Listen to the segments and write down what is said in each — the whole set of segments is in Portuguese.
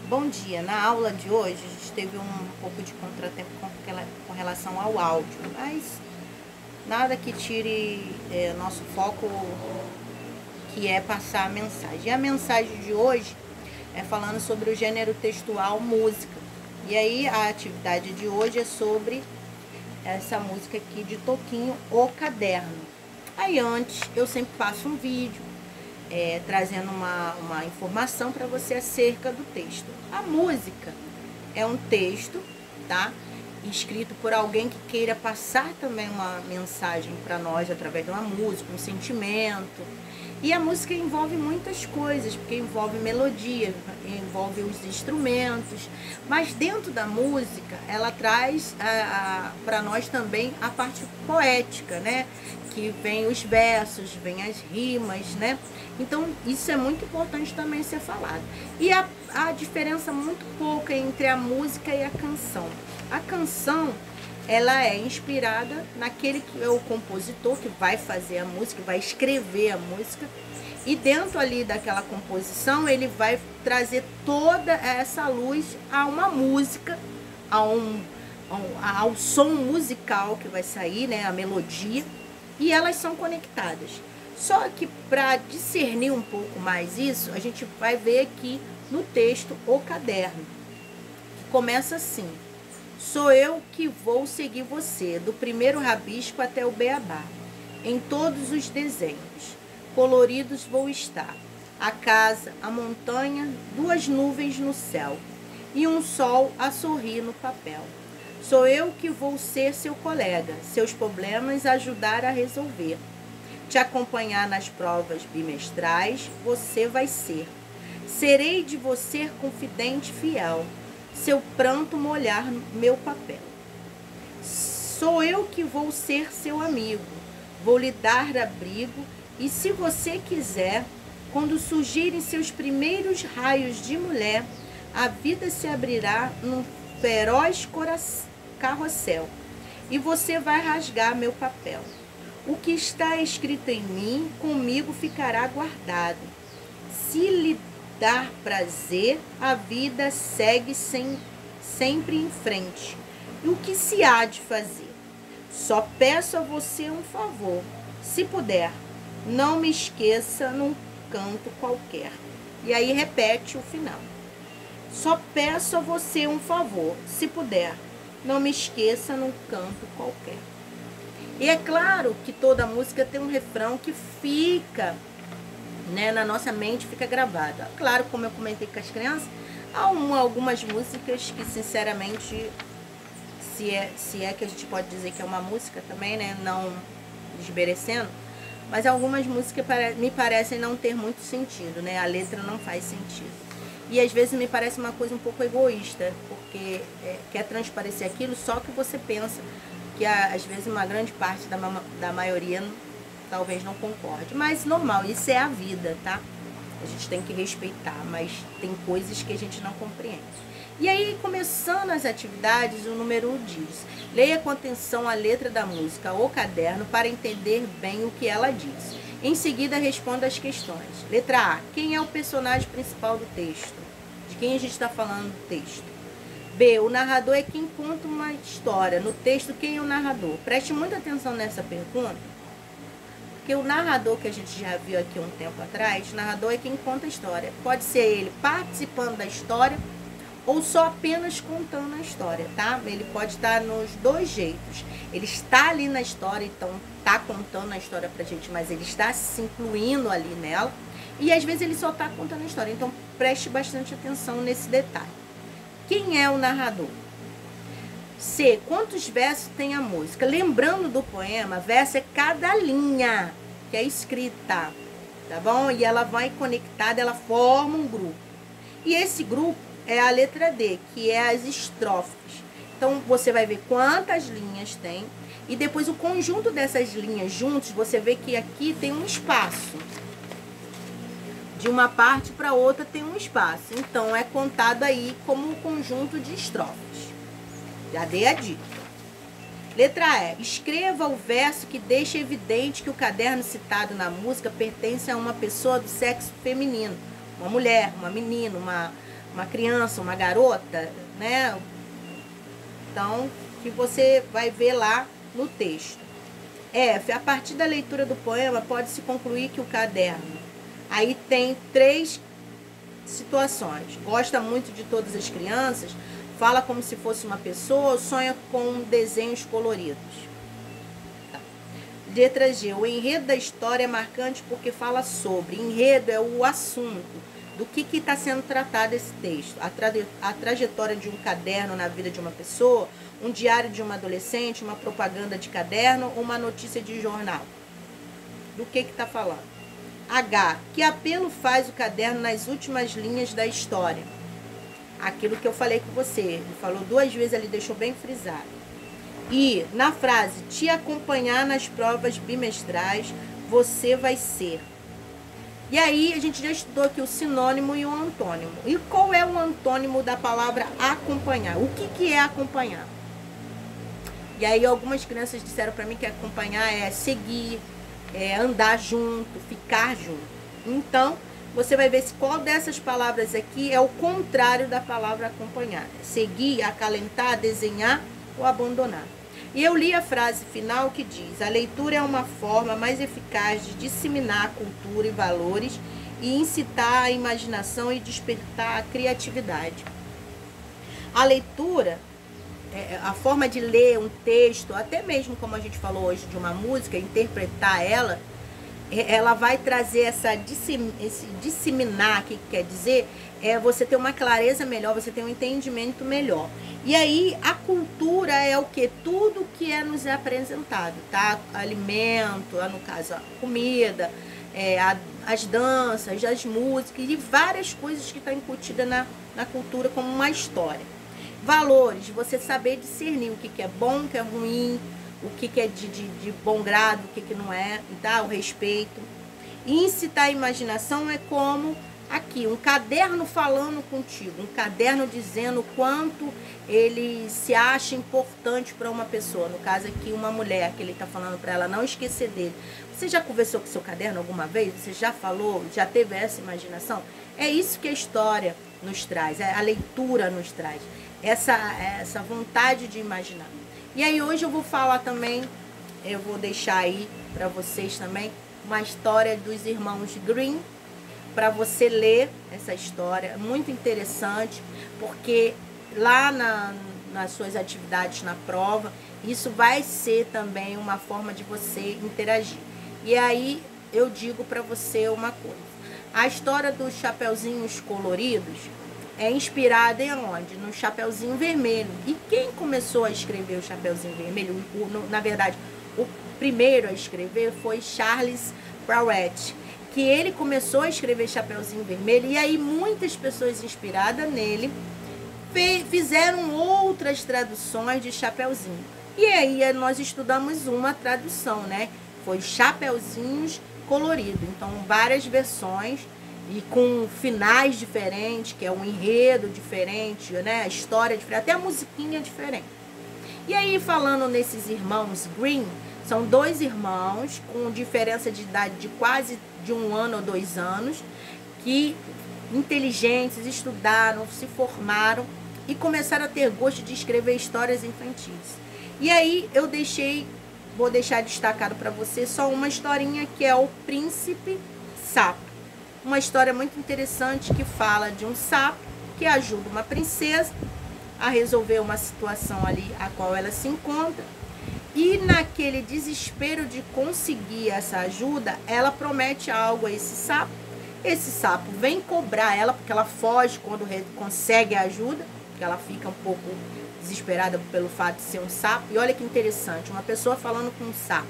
Bom dia. Na aula de hoje a gente teve um pouco de contratempo com relação ao áudio, mas nada que tire nosso foco, que é passar a mensagem. E a mensagem de hoje é falando sobre o gênero textual música. E aí a atividade de hoje é sobre essa música aqui de Toquinho, O Caderno. Aí antes eu sempre faço um vídeo trazendo uma informação para você acerca do texto. A música é um texto, tá? Escrito por alguém que queira passar também uma mensagem para nós através de uma música, um sentimento. E a música envolve muitas coisas, porque envolve melodia, envolve os instrumentos, mas dentro da música ela traz para nós também a parte poética, né? Que vem os versos, vem as rimas, né? Então isso é muito importante também ser falado. E a diferença muito pouca entre a música e a canção. A canção, ela é inspirada naquele que é o compositor que vai fazer a música, vai escrever a música, e dentro ali daquela composição ele vai trazer toda essa luz a uma música, ao som musical que vai sair, né, a melodia, e elas são conectadas. Só que para discernir um pouco mais isso, a gente vai ver aqui no texto O Caderno, que começa assim: sou eu que vou seguir você, do primeiro rabisco até o beabá. Em todos os desenhos coloridos vou estar. A casa, a montanha, duas nuvens no céu e um sol a sorrir no papel. Sou eu que vou ser seu colega, seus problemas ajudar a resolver. Te acompanhar nas provas bimestrais, você vai ser. Serei de você confidente fiel, seu pranto molhar meu papel. Sou eu que vou ser seu amigo, vou lhe dar abrigo, e se você quiser, quando surgirem seus primeiros raios de mulher, a vida se abrirá num feroz carrossel, e você vai rasgar meu papel. O que está escrito em mim, comigo ficará guardado. Se lhe dar prazer, a vida segue sempre em frente. E o que se há de fazer? Só peço a você um favor. Se puder, não me esqueça num canto qualquer. E aí repete o final. Só peço a você um favor. Se puder, não me esqueça num canto qualquer. E é claro que toda música tem um refrão que fica, né, na nossa mente, fica gravado. Claro, como eu comentei com as crianças, há algumas músicas que, sinceramente, se é que a gente pode dizer que é uma música também, né, não desmerecendo, mas algumas músicas me parecem não ter muito sentido, né, a letra não faz sentido. E às vezes me parece uma coisa um pouco egoísta, porque quer transparecer aquilo só que você pensa, que às vezes uma grande parte da maioria talvez não concorde. Mas normal, isso é a vida, tá? A gente tem que respeitar, mas tem coisas que a gente não compreende. E aí, começando as atividades, o número 1 diz: leia com atenção a letra da música O Caderno para entender bem o que ela diz. Em seguida, responda as questões. Letra A: quem é o personagem principal do texto? De quem a gente está falando do texto? B, o narrador é quem conta uma história. No texto, quem é o narrador? Preste muita atenção nessa pergunta, porque o narrador que a gente já viu aqui um tempo atrás, o narrador é quem conta a história. Pode ser ele participando da história ou só apenas contando a história, tá? Ele pode estar nos dois jeitos. Ele está ali na história, então está contando a história pra gente, mas ele está se incluindo ali nela. E às vezes ele só está contando a história. Então preste bastante atenção nesse detalhe. Quem é o narrador? C, quantos versos tem a música? Lembrando do poema, verso é cada linha que é escrita, tá bom? E ela vai conectada, ela forma um grupo. E esse grupo é a letra D, que é as estrofes. Então, você vai ver quantas linhas tem. E depois o conjunto dessas linhas juntos, você vê que aqui tem um espaço. De uma parte para outra tem um espaço. Então, é contado aí como um conjunto de estrofes. Já dei a dica. Letra E. Escreva o verso que deixa evidente que o caderno citado na música pertence a uma pessoa do sexo feminino. Uma mulher, uma menina, uma criança, uma garota, né? Então, que você vai ver lá no texto. F. A partir da leitura do poema, pode-se concluir que o caderno... Aí tem 3 situações. Gosta muito de todas as crianças, fala como se fosse uma pessoa, sonha com desenhos coloridos. Tá. Letra G. O enredo da história é marcante porque fala sobre. Enredo é o assunto. Do que está sendo tratado esse texto? A trajetória de um caderno na vida de uma pessoa, um diário de uma adolescente, uma propaganda de caderno ou uma notícia de jornal. Do que está falando? H. Que apelo faz o caderno nas últimas linhas da história? Aquilo que eu falei com você. Ele falou 2 vezes, ele deixou bem frisado. E na frase, te acompanhar nas provas bimestrais, você vai ser. E aí, a gente já estudou aqui o sinônimo e o antônimo. E qual é o antônimo da palavra acompanhar? O que é acompanhar? E aí, algumas crianças disseram para mim que acompanhar é seguir, é andar junto, ficar junto. Então, você vai ver se qual dessas palavras aqui é o contrário da palavra acompanhar. Seguir, acalentar, desenhar ou abandonar. E eu li a frase final que diz: a leitura é uma forma mais eficaz de disseminar a cultura e valores e incitar a imaginação e despertar a criatividade. A leitura, a forma de ler um texto, até mesmo como a gente falou hoje de uma música, interpretar ela vai trazer esse disseminar, que quer dizer você ter uma clareza melhor, você ter um entendimento melhor. E aí a cultura é o que? Tudo que nos é apresentado, tá? Alimento, no caso a comida, as danças, as músicas e várias coisas que estão incutidas na cultura como uma história. Valores, você saber discernir o que é bom, o que é ruim, o que é de bom grado, o que não é, tá? O respeito. E incitar a imaginação é como aqui, um caderno falando contigo, um caderno dizendo o quanto ele se acha importante para uma pessoa. No caso aqui, uma mulher, que ele está falando para ela não esquecer dele. Você já conversou com seu caderno alguma vez? Você já falou, já teve essa imaginação? É isso que a história nos traz, a leitura nos traz. Essa vontade de imaginar. E aí hoje eu vou falar também, eu vou deixar aí para vocês também, uma história dos irmãos Grimm, para você ler essa história, muito interessante, porque lá nas suas atividades na prova, isso vai ser também uma forma de você interagir. E aí eu digo para você uma coisa, a história dos chapeuzinhos coloridos é inspirada em onde? No Chapeuzinho Vermelho. E quem começou a escrever o Chapeuzinho Vermelho, na verdade, o primeiro a escrever foi Charles Perrault, que ele começou a escrever Chapeuzinho Vermelho, e aí muitas pessoas inspiradas nele fizeram outras traduções de Chapeuzinho. E aí nós estudamos uma tradução, né? Foi Chapeuzinhos Coloridos. Então, várias versões e com finais diferentes, que é um enredo diferente, né? A história diferente, até a musiquinha diferente. E aí, falando nesses irmãos Grimm, são 2 irmãos com diferença de idade de quase de 1 ano ou 2 anos, que inteligentes, estudaram, se formaram e começaram a ter gosto de escrever histórias infantis. E aí eu vou deixar destacado para você só uma historinha, que é o Príncipe Sapo. Uma história muito interessante que fala de um sapo que ajuda uma princesa a resolver uma situação ali a qual ela se encontra. E naquele desespero de conseguir essa ajuda, ela promete algo a esse sapo. Esse sapo vem cobrar ela, porque ela foge quando consegue a ajuda, porque ela fica um pouco desesperada pelo fato de ser um sapo. E olha que interessante, uma pessoa falando com um sapo,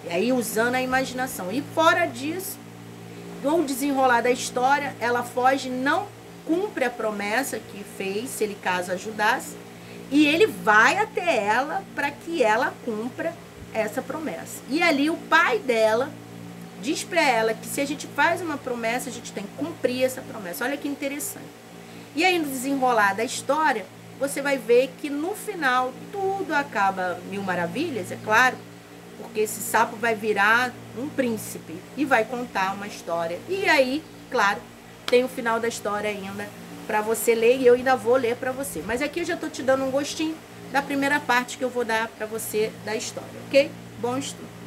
e aí usando a imaginação. E fora disso, no desenrolar da história, ela foge, não cumpre a promessa que fez, se ele caso ajudasse, e ele vai até ela para que ela cumpra essa promessa. E ali o pai dela diz para ela que se a gente faz uma promessa, a gente tem que cumprir essa promessa. Olha que interessante. E aí no desenrolar da história, você vai ver que no final tudo acaba mil maravilhas, é claro, porque esse sapo vai virar um príncipe e vai contar uma história. E aí, claro, tem o final da história ainda para você ler, e eu ainda vou ler para você. Mas aqui eu já estou te dando um gostinho da primeira parte que eu vou dar para você da história, ok? Bom estudo.